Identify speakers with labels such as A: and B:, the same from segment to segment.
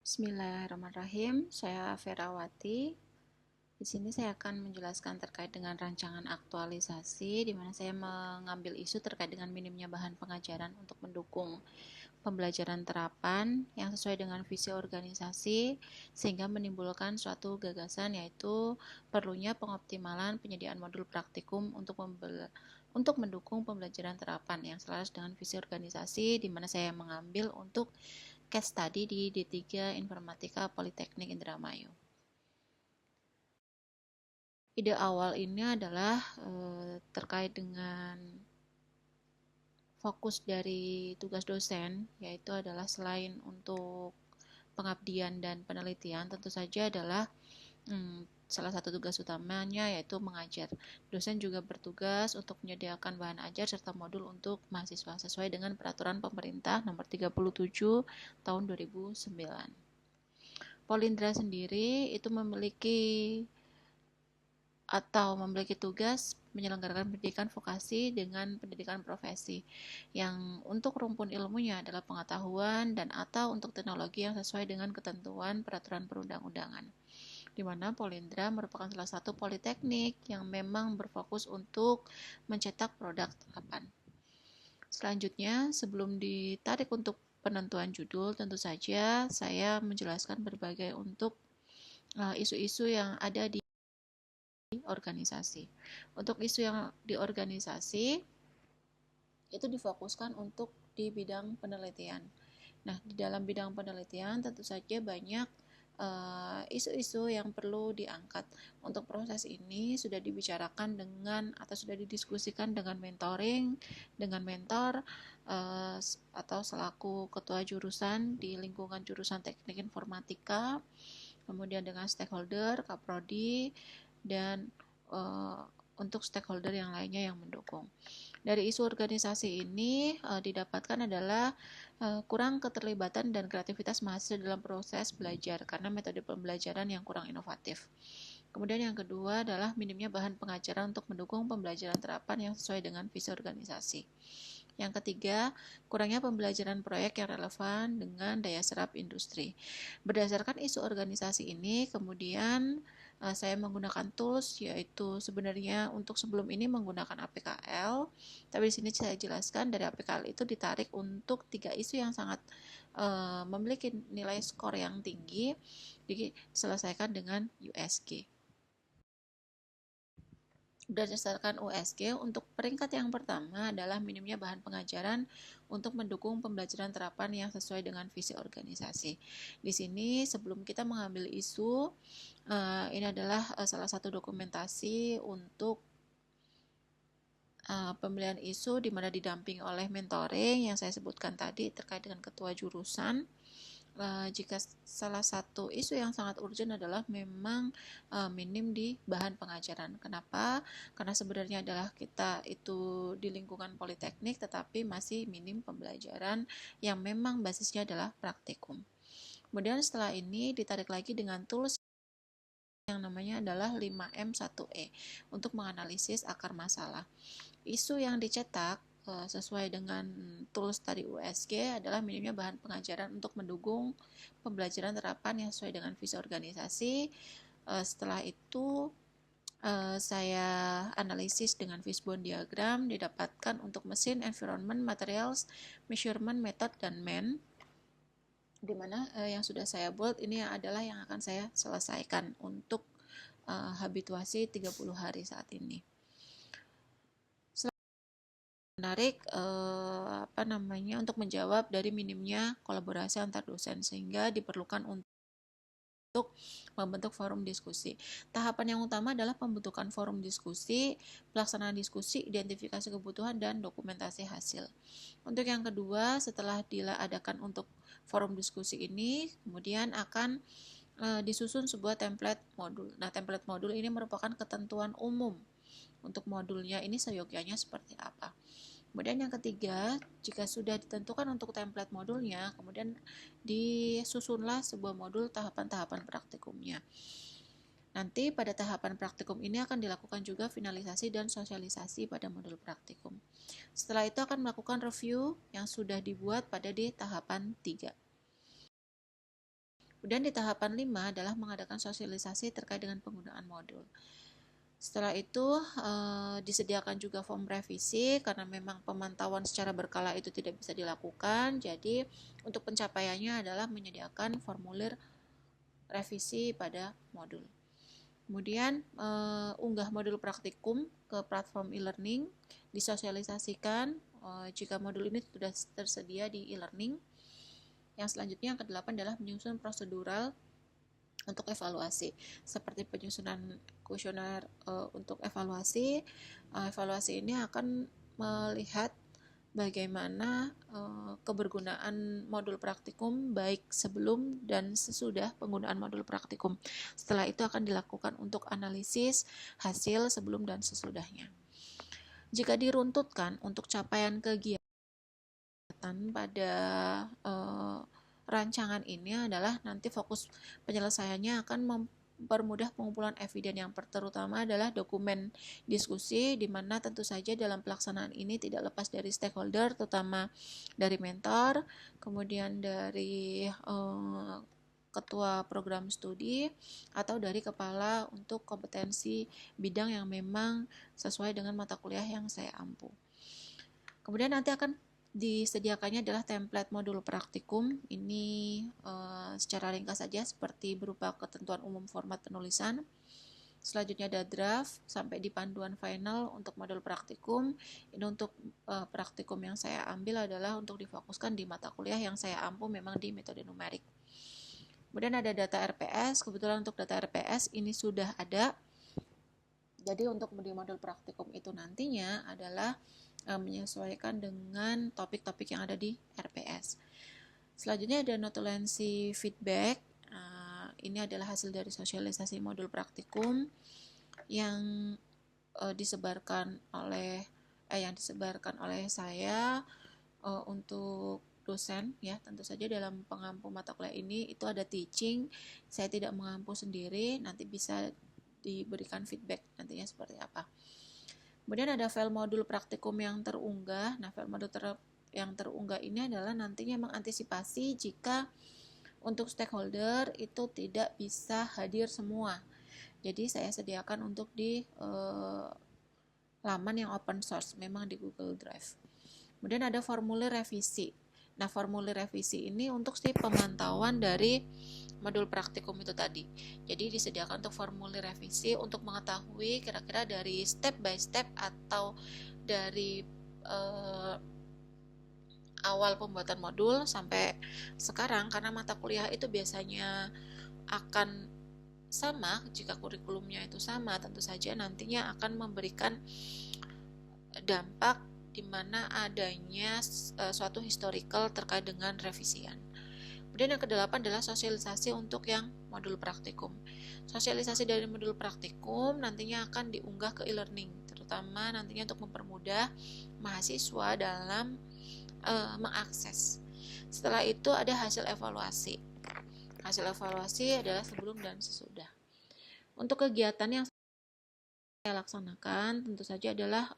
A: Bismillahirrahmanirrahim. Saya Ferawati. Di sini saya akan menjelaskan terkait dengan rancangan aktualisasi di mana saya mengambil isu terkait dengan minimnya bahan pengajaran untuk mendukung pembelajaran terapan yang sesuai dengan visi organisasi sehingga menimbulkan suatu gagasan yaitu perlunya pengoptimalan penyediaan modul praktikum untuk mendukung pembelajaran terapan yang selaras dengan visi organisasi di mana saya mengambil untuk case study di D3 Informatika Politeknik Indramayu. Ide awal ini adalah terkait dengan fokus dari tugas dosen, yaitu adalah selain untuk pengabdian dan penelitian, tentu saja adalah salah satu tugas utamanya yaitu mengajar. Dosen juga bertugas untuk menyediakan bahan ajar serta modul untuk mahasiswa sesuai dengan peraturan pemerintah nomor 37 tahun 2009. Polindra sendiri itu memiliki tugas menyelenggarakan pendidikan vokasi dengan pendidikan profesi yang untuk rumpun ilmunya adalah pengetahuan dan atau untuk teknologi yang sesuai dengan ketentuan peraturan perundang-undangan, di mana Polindra merupakan salah satu politeknik yang memang berfokus untuk mencetak produk terapan. Selanjutnya, sebelum ditarik untuk penentuan judul, tentu saja saya menjelaskan berbagai untuk isu-isu yang ada di organisasi. Untuk isu yang di organisasi itu difokuskan untuk di bidang penelitian. Nah, di dalam bidang penelitian tentu saja banyak isu-isu yang perlu diangkat. Untuk proses ini sudah dibicarakan dengan atau sudah didiskusikan dengan mentoring, dengan mentor atau selaku ketua jurusan di lingkungan jurusan Teknik Informatika, kemudian dengan stakeholder, Kaprodi, dan untuk stakeholder yang lainnya yang mendukung. Dari isu organisasi ini didapatkan adalah kurang keterlibatan dan kreativitas mahasiswa dalam proses belajar karena metode pembelajaran yang kurang inovatif. Kemudian yang kedua adalah minimnya bahan pengajaran untuk mendukung pembelajaran terapan yang sesuai dengan visi organisasi. Yang ketiga, kurangnya pembelajaran proyek yang relevan dengan daya serap industri. Berdasarkan isu organisasi ini, kemudian saya menggunakan tools, yaitu sebenarnya untuk sebelum ini menggunakan APKL, tapi di sini saya jelaskan dari APKL itu ditarik untuk 3 isu yang sangat memiliki nilai skor yang tinggi, diselesaikan dengan USG. Berdasarkan USG, untuk peringkat yang pertama adalah minimnya bahan pengajaran untuk mendukung pembelajaran terapan yang sesuai dengan visi organisasi. Di sini sebelum kita mengambil isu, ini adalah salah satu dokumentasi untuk pemilihan isu di mana didampingi oleh mentoring yang saya sebutkan tadi terkait dengan ketua jurusan. Jika salah satu isu yang sangat urgent adalah memang minim di bahan pengajaran. Kenapa? Karena sebenarnya adalah kita itu di lingkungan politeknik tetapi masih minim pembelajaran yang memang basisnya adalah praktikum. Kemudian setelah ini ditarik lagi dengan tools yang namanya adalah 5M1E untuk menganalisis akar masalah. Isu yang dicetak sesuai dengan tools tadi USG adalah minimnya bahan pengajaran untuk mendukung pembelajaran terapan yang sesuai dengan visi organisasi. Setelah itu saya analisis dengan fishbone diagram didapatkan untuk mesin, environment, materials, measurement, method, dan man, di mana yang sudah saya buat ini adalah yang akan saya selesaikan untuk habituasi 30 hari saat ini. Menarik untuk menjawab dari minimnya kolaborasi antar dosen sehingga diperlukan untuk membentuk forum diskusi. Tahapan yang utama adalah pembentukan forum diskusi, pelaksanaan diskusi, identifikasi kebutuhan, dan dokumentasi hasil. Untuk yang kedua, setelah diadakan untuk forum diskusi ini, kemudian akan disusun sebuah template modul. Nah, template modul ini merupakan ketentuan umum untuk modulnya ini seyogyanya seperti apa. Kemudian yang ketiga, jika sudah ditentukan untuk template modulnya, kemudian disusunlah sebuah modul tahapan-tahapan praktikumnya. Nanti pada tahapan praktikum ini akan dilakukan juga finalisasi dan sosialisasi pada modul praktikum. Setelah itu akan melakukan review yang sudah dibuat pada di tahapan 3. Kemudian di tahapan 5 adalah mengadakan sosialisasi terkait dengan penggunaan modul. Setelah itu disediakan juga form revisi karena memang pemantauan secara berkala itu tidak bisa dilakukan. Jadi untuk pencapaiannya adalah menyediakan formulir revisi pada modul. Kemudian unggah modul praktikum ke platform e-learning, disosialisasikan jika modul ini sudah tersedia di e-learning. Yang selanjutnya yang ke-8 adalah menyusun prosedural untuk evaluasi, seperti penyusunan kuesioner untuk evaluasi. Evaluasi ini akan melihat bagaimana kebergunaan modul praktikum baik sebelum dan sesudah penggunaan modul praktikum. Setelah itu akan dilakukan untuk analisis hasil sebelum dan sesudahnya. Jika diruntutkan untuk capaian kegiatan pada rancangan ini adalah nanti fokus penyelesaiannya akan mempermudah pengumpulan eviden yang terutama adalah dokumen diskusi, di mana tentu saja dalam pelaksanaan ini tidak lepas dari stakeholder, terutama dari mentor, kemudian dari ketua program studi atau dari kepala untuk kompetensi bidang yang memang sesuai dengan mata kuliah yang saya ampu. Kemudian nanti akan disediakannya adalah template modul praktikum. Ini secara ringkas saja seperti berupa ketentuan umum format penulisan. Selanjutnya ada draft sampai di panduan final untuk modul praktikum. Ini untuk praktikum yang saya ambil adalah untuk difokuskan di mata kuliah yang saya ampu memang di metode numerik. Kemudian ada data RPS. Kebetulan untuk data RPS ini sudah ada. Jadi untuk di modul praktikum itu nantinya adalah menyesuaikan dengan topik-topik yang ada di RPS. Selanjutnya ada notulensi feedback. Ini adalah hasil dari sosialisasi modul praktikum yang disebarkan oleh saya untuk dosen ya. Tentu saja dalam pengampu mata kuliah ini itu ada teaching. Saya tidak mengampu sendiri, nanti bisa diberikan feedback nantinya seperti apa. Kemudian ada file modul praktikum yang terunggah. Nah, file modul yang terunggah ini adalah nantinya mengantisipasi jika untuk stakeholder itu tidak bisa hadir semua. Jadi saya sediakan untuk di laman yang open source, memang di Google Drive. Kemudian ada formulir revisi. Nah, formulir revisi ini untuk si pemantauan dari modul praktikum itu tadi. Jadi disediakan untuk formulir revisi untuk mengetahui kira-kira dari step by step atau dari awal pembuatan modul sampai sekarang, karena mata kuliah itu biasanya akan sama. Jika kurikulumnya itu sama, tentu saja nantinya akan memberikan dampak di mana adanya suatu historical terkait dengan revisian. Kemudian yang ke-8 adalah sosialisasi untuk yang modul praktikum. Sosialisasi dari modul praktikum nantinya akan diunggah ke e-learning, terutama nantinya untuk mempermudah mahasiswa dalam mengakses. Setelah itu ada hasil evaluasi. Hasil evaluasi adalah sebelum dan sesudah. Untuk kegiatan yang saya laksanakan tentu saja adalah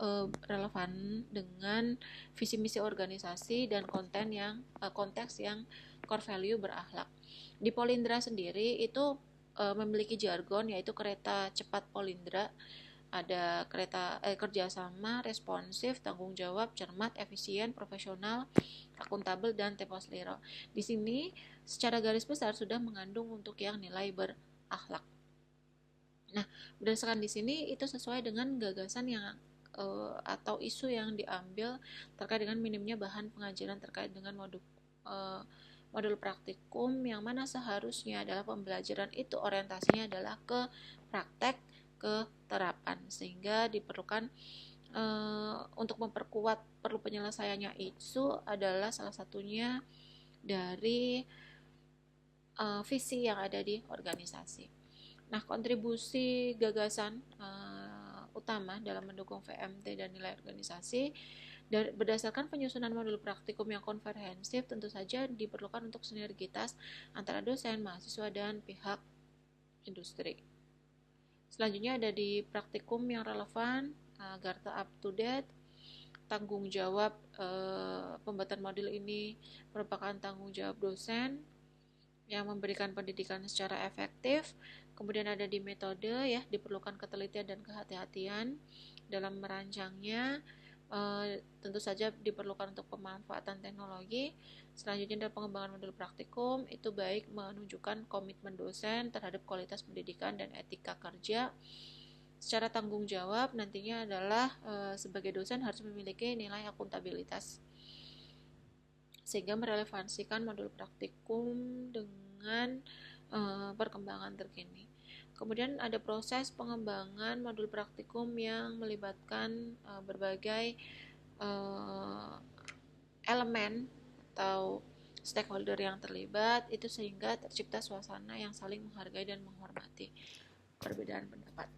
A: relevan dengan visi misi organisasi dan konteks yang core value berakhlak. Di Polindra sendiri itu memiliki jargon yaitu kereta cepat Polindra. Ada kerjasama, responsif, tanggung jawab, cermat, efisien, profesional, akuntabel, dan tempo selero. Di sini secara garis besar sudah mengandung untuk yang nilai berakhlak. Nah, berdasarkan di sini itu sesuai dengan gagasan yang atau isu yang diambil terkait dengan minimnya bahan pengajaran terkait dengan modul praktikum, yang mana seharusnya adalah pembelajaran itu orientasinya adalah ke praktek, ke terapan, sehingga diperlukan untuk memperkuat perlu penyelesaiannya isu adalah salah satunya dari visi yang ada di organisasi. Nah, kontribusi gagasan utama dalam mendukung VMT dan nilai organisasi berdasarkan penyusunan modul praktikum yang komprehensif, tentu saja diperlukan untuk sinergitas antara dosen, mahasiswa, dan pihak industri. Selanjutnya ada di praktikum yang relevan agar up to date. Tanggung jawab pembuatan modul ini merupakan tanggung jawab dosen. yang memberikan pendidikan secara efektif. Kemudian ada di metode ya, diperlukan ketelitian dan kehati-hatian dalam merancangnya. Tentu saja diperlukan untuk pemanfaatan teknologi. Selanjutnya ada pengembangan modul praktikum, itu baik menunjukkan komitmen dosen terhadap kualitas pendidikan dan etika kerja. Secara tanggung jawab nantinya adalah sebagai dosen harus memiliki nilai akuntabilitas sehingga merelevansikan modul praktikum dengan perkembangan terkini. Kemudian ada proses pengembangan modul praktikum yang melibatkan berbagai elemen atau stakeholder yang terlibat, itu sehingga tercipta suasana yang saling menghargai dan menghormati perbedaan pendapat.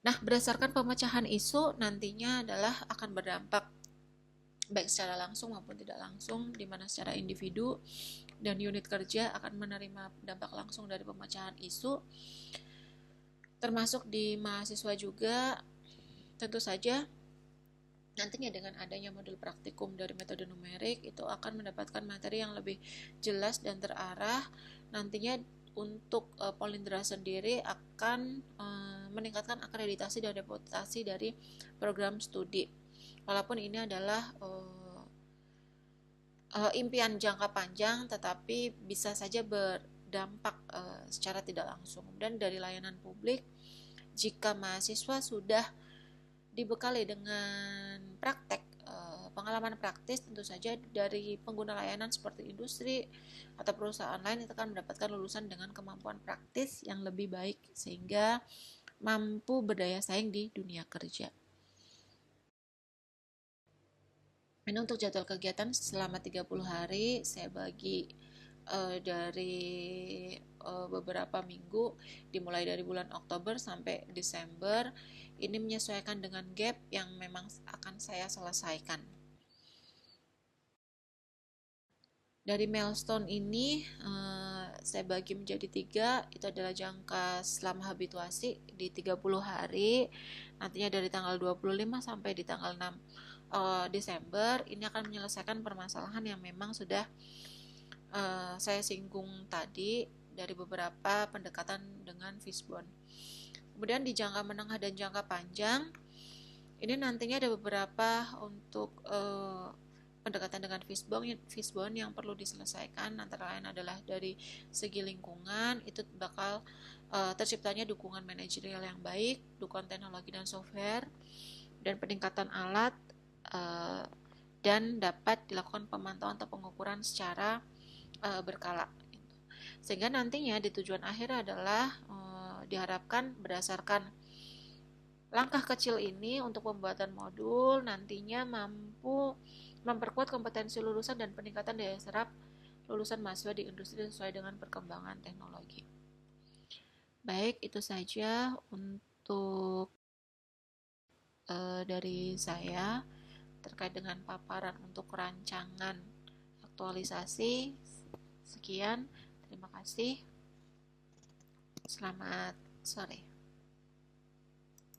A: Nah, berdasarkan pemecahan isu nantinya adalah akan berdampak baik secara langsung maupun tidak langsung, di mana secara individu dan unit kerja akan menerima dampak langsung dari pemecahan isu, termasuk di mahasiswa juga. Tentu saja nantinya dengan adanya modul praktikum dari metode numerik itu akan mendapatkan materi yang lebih jelas dan terarah. Nantinya untuk Polindra sendiri akan meningkatkan akreditasi dan reputasi dari program studi. Walaupun ini adalah impian jangka panjang, tetapi bisa saja berdampak secara tidak langsung. Dan dari layanan publik, jika mahasiswa sudah dibekali dengan praktek pengalaman praktis, tentu saja dari pengguna layanan seperti industri atau perusahaan lain itu akan mendapatkan lulusan dengan kemampuan praktis yang lebih baik sehingga mampu berdaya saing di dunia kerja. Ini untuk jadwal kegiatan selama 30 hari saya bagi dari beberapa minggu, dimulai dari bulan Oktober sampai Desember. Ini menyesuaikan dengan gap yang memang akan saya selesaikan. Dari milestone ini saya bagi menjadi 3, itu adalah jangka selama habituasi di 30 hari, nantinya dari tanggal 25 sampai di tanggal 6 Desember. Ini akan menyelesaikan permasalahan yang memang sudah saya singgung tadi dari beberapa pendekatan dengan Fishbone. Kemudian di jangka menengah dan jangka panjang, ini nantinya ada beberapa untuk pendekatan dengan Fishbone yang perlu diselesaikan. Antara lain adalah dari segi lingkungan, itu bakal terciptanya dukungan manajerial yang baik, dukungan teknologi dan software, dan peningkatan alat, dan dapat dilakukan pemantauan atau pengukuran secara berkala. Sehingga nantinya di tujuan akhir adalah diharapkan berdasarkan langkah kecil ini untuk pembuatan modul nantinya mampu memperkuat kompetensi lulusan dan peningkatan daya serap lulusan mahasiswa di industri sesuai dengan perkembangan teknologi. Baik, itu saja untuk dari saya terkait dengan paparan untuk rancangan aktualisasi. Sekian, terima kasih. Selamat sore.